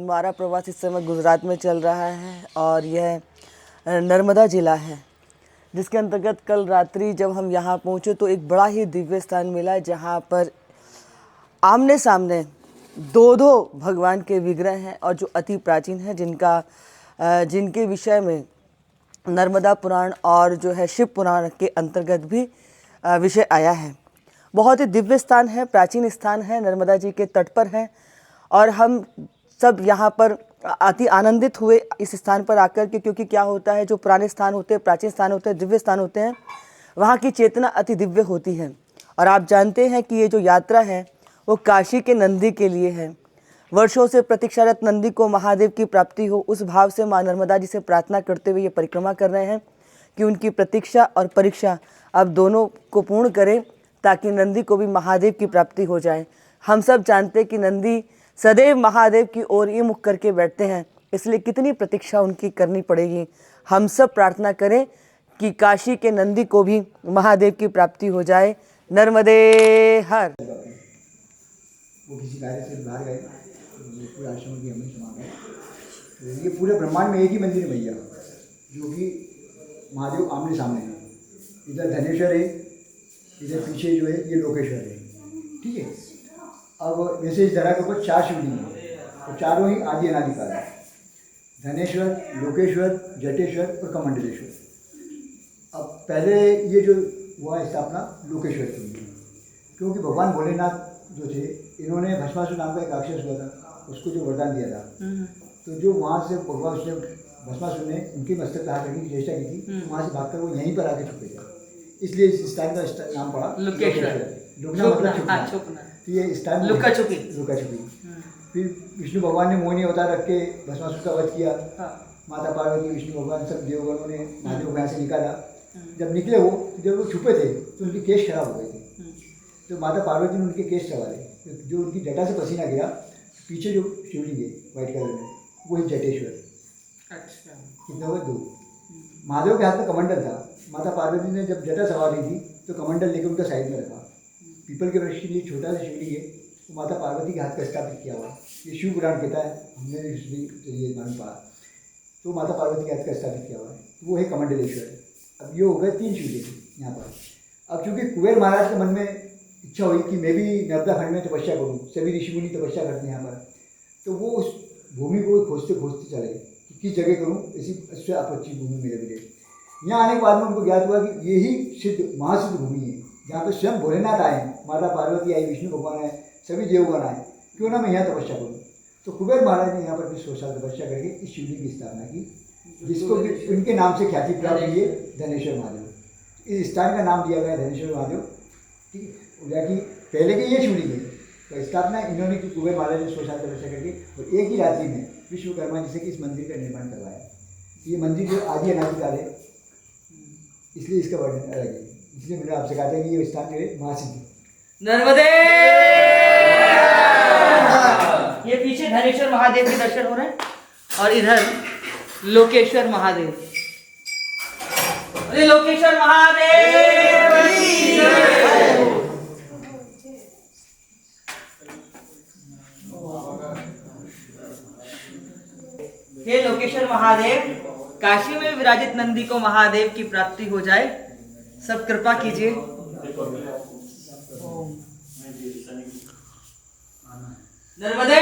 हमारा प्रवास इस समय गुजरात में चल रहा है और यह नर्मदा जिला है, जिसके अंतर्गत कल रात्रि जब हम यहाँ पहुँचे तो एक बड़ा ही दिव्य स्थान मिला, जहाँ पर आमने सामने दो भगवान के विग्रह हैं और जो अति प्राचीन हैं, जिनके विषय में नर्मदा पुराण और जो है शिव पुराण के अंतर्गत भी विषय आया है। बहुत ही दिव्य स्थान है, प्राचीन स्थान है, नर्मदा जी के तट पर है और हम सब यहाँ पर अति आनंदित हुए इस स्थान पर आकर के, क्योंकि क्या होता है, जो पुराने स्थान होते हैं, प्राचीन स्थान होते हैं, दिव्य स्थान होते हैं, वहाँ की चेतना अति दिव्य होती है। और आप जानते हैं कि ये जो यात्रा है वो काशी के नंदी के लिए है। वर्षों से प्रतीक्षारत नंदी को महादेव की प्राप्ति हो, उस भाव से माँ नर्मदा जी से प्रार्थना करते हुए ये परिक्रमा कर रहे हैं कि उनकी प्रतीक्षा और परीक्षा अब दोनों को पूर्ण करें, ताकि नंदी को भी महादेव की प्राप्ति हो जाए। हम सब जानते हैं कि नंदी सदैव महादेव की ओर ही मुख करके बैठते हैं, इसलिए कितनी प्रतीक्षा उनकी करनी पड़ेगी। हम सब प्रार्थना करें कि काशी के नंदी को भी महादेव की प्राप्ति हो जाए। नर्मदे हर। वो किसी कार्य से बाहर गए, पूरे आश्रम की हमें समा गए। तो ये पूरे ब्रह्मांड में एक ही मंदिर है भैया, जो कि महादेव आमने सामने है। इधर धनेश्वर है, इधर पीछे जो है ये लोकेश्वर है, ठीक है। अब वैसे इस जगह के ऊपर 4 शिवलिंग है और चारों ही आदि अनादिकाल है, धनेश्वर, लोकेश्वर, जटेश्वर और कमंडलेश्वर। अब पहले ये जो हुआ स्थापना लोकेश्वर की हुई, क्योंकि भगवान भोलेनाथ जो थे, इन्होंने भस्मासुर नाम का एक राक्षस हुआ था, उसको जो वरदान दिया था, तो जो वहाँ से भगवान से भस्मासुर ने उनके मस्तक पे हाथ रखने की चेष्टा की थी, तो वहाँ से भागकर वो यहीं पर आके छुपे थे। इसलिए इस स्थान का नाम पड़ा लोकेश्वर। लुकना मतलब छुपना, तो ये स्थान लुका छुपी। फिर विष्णु भगवान ने मोहिनी अवतार रख के भस्मासुर का वध किया। माता पार्वती, विष्णु भगवान, सब देवगणों ने महादेव को यहाँ से निकाला। जब निकले वो, जब वो छुपे थे तो उनके केश खराब हो गए थे, तो माता पार्वती ने उनके केश संवारे, जो उनकी जटा से पसीना गिरा, पीछे जो शिवलिंग है व्हाइट कलर में, वही जटेश्वर। अच्छा, कितने हुए 2। महादेव के हाथ में कमंडल था, माता पार्वती ने जब जटा संवारी थी तो कमंडल लेकर उनका साइड में रखा। पीपल के वृक्ष के लिए छोटा सा शिवलिंग है, तो माता पार्वती के हाथ का स्थापित किया हुआ। ये शिव पुराण कहता है, हमने भी ये मालूम पड़ा, तो माता पार्वती के हाथ का स्थापित किया हुआ है, तो वो है कमंडलेश्वर। अब ये हो गए 3 शिवलिंग यहाँ पर। अब चूँकि कुबेर महाराज के मन में इच्छा हुई कि मैं भी नर्मदा खंड में तपस्या करूँ, सभी ऋषि मुनि तपस्या करते हैं यहाँ पर, तो वो उस भूमि को खोजते खोजते चले कि किस जगह करूँ ऐसी अच्छी अपच्ची भूमि मेरे मिले। यहाँ आने के बाद में उनको ज्ञात हुआ कि यही सिद्ध महासिद्ध भूमि है, जहाँ पर स्वयं भोलेनाथ आए, माता पार्वती आई, विष्णु भगवान आए, सभी देवगण आए, क्यों ना मैं यहाँ तपस्या करूँ। तो कुबेर महाराज ने यहाँ पर भी 100 साल तपस्या करके इस शिवलिंग की स्थापना की, जिसको उनके नाम से ख्याति प्राप्त हुई है, धनेश्वर महादेव। इस स्थान का नाम दिया गया धनेश्वर महादेव, ठीक है। जाकि पहले के ये शिवलिंग है, तो स्थापना इन्होंने की कुबेर महाराज ने 100 साल तपस्या करके और एक ही रात्रि में विश्वकर्मा जी से कि इस मंदिर का निर्माण करवाया। ये मंदिर जो आदि अनादिकाल है, इसलिए इसका वर्णन अलग है। इसलिए मैंने आपसे कहा था कि ये स्थान जो है महासिद्ध। नर्मदे। ये पीछे धनेश्वर महादेव के दर्शन हो रहे हैं और इधर लोकेश्वर महादेव। अरे लोकेश्वर महादेव, हे लोकेश्वर महादेव, काशी में विराजित नंदी को महादेव की प्राप्ति हो जाए, सब कृपा कीजिए। नर्मदे